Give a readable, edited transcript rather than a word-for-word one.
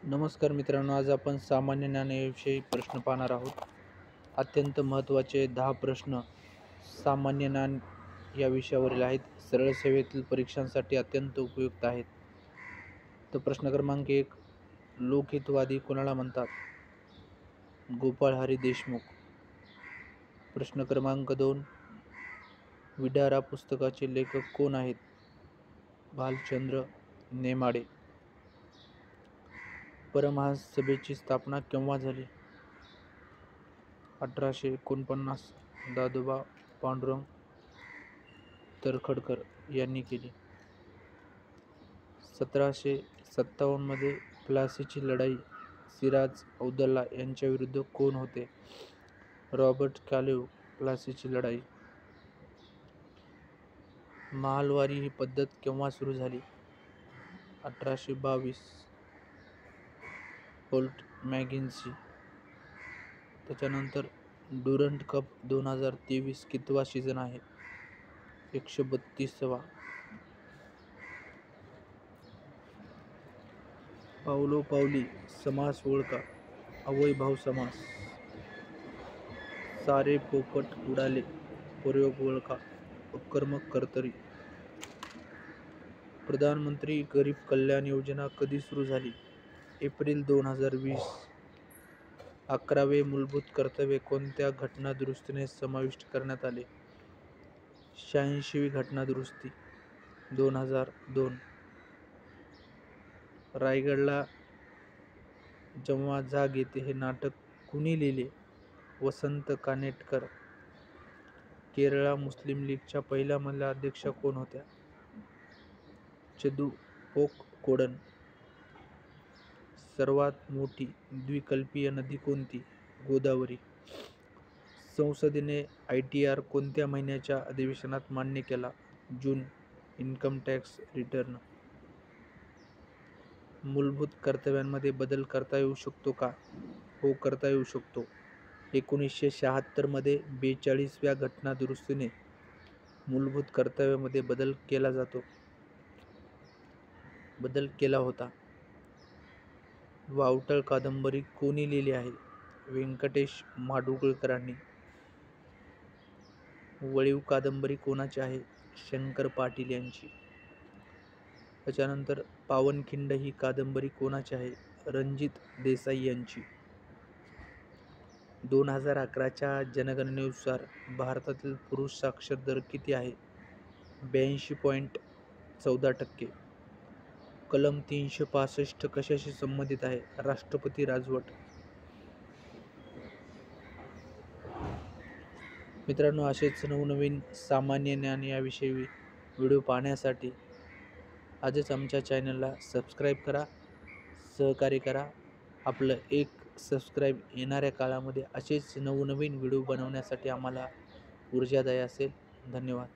नमस्कार मित्रांनो, आज आपण सामान्य ज्ञानाविषयी प्रश्न पाहणार आहोत. अत्यंत महत्त्वाचे 10 प्रश्न सामान्य ज्ञान या विषयावरील आहेत. सरळ सेवेतील परीक्षांसाठी अत्यंत उपयुक्त आहेत. तर प्रश्न क्रमांक 1, लोकहितवादी कोणाला म्हणतात? गोपाळ हरी देशमुख. प्रश्न क्रमांक 2, विडारा पुस्तकाचे लेखक कोण आहेत? भालचंद्र नेमाडे. परमहंस सभेची स्थापना केव्हा झाली? 1849. दादोबा पांडुरंग तर्खडकर यांनी केली. 1757 मध्ये प्लासीची लढाई सिराज औदौल्ला यांच्याविरुद्ध कोण होते? Robert Clive. प्लासीची लढाई. महालवारी ही पद्धत केव्हा सुरू झाली? 1822. होल्ट मॅगिन्सी. त्याच्यानंतर ड्युरंड कप 2023 कितवा सीझन आहे? 132वा. पावलो पावली समास ओळखा. अव्ययभाव समास. सारे पोपट उडाले प्रयोग ओळखा. अकर्मक कर्तरी. प्रधानमंत्री गरीब कल्याण योजना कधी सुरू झाली? एप्रिल 2020. 11वे मूलभूत कर्तव्य कोणत्या घटनादुरुस्तीने समाविष्ट करण्यात आले? 86वी घटनादुरुस्ती 2002. रायगडला जेव्हा जाग येते हे नाटक कुणी लिहिले? वसंत कानेटकर. केरळ मुस्लिम लीगच्या पहिल्या महिला अध्यक्षा कोण होत्या? चेदुपोक कोडन. सर्वात मोठी द्विकल्पीय नदी कोणती? गोदावरी. संसदेने ITR कोणत्या महिन्याच्या अधिवेशनात मान्य केला? जून. Income tax return. मूलभूत कर्तव्यांमध्ये बदल करता येऊ शकतो का? हो, करता येऊ शकतो. 1976 मध्ये 42व्या घटनादुरुस्तीने मूलभूत कर्तव्यामध्ये बदल केला होता. वावटळ कादंबरी कोणी लिहिली आहे? व्यंकटेश माडगूळकरांनी. वळीव कादंबरी कोणाची आहे? शंकर पाटील यांची. त्याच्यानंतर पावनखिंड ही कादंबरी कोणाची आहे? रणजित देसाई यांची. 2011च्या जनगणनेनुसार भारतातील पुरुष साक्षर दर किती आहे? 82.14%. कलम 365 कशाशी संबंधित आहे? राष्ट्रपती राजवट. मित्रांनो, असेच नवनवीन सामान्य ज्ञान याविषयी व्हिडिओ पाहण्यासाठी आजच आमच्या चॅनलला सबस्क्राईब करा, सहकार्य करा. आपलं एक सबस्क्राईब येणाऱ्या काळामध्ये असेच नवनवीन व्हिडिओ बनवण्यासाठी आम्हाला ऊर्जादायी असेल. धन्यवाद.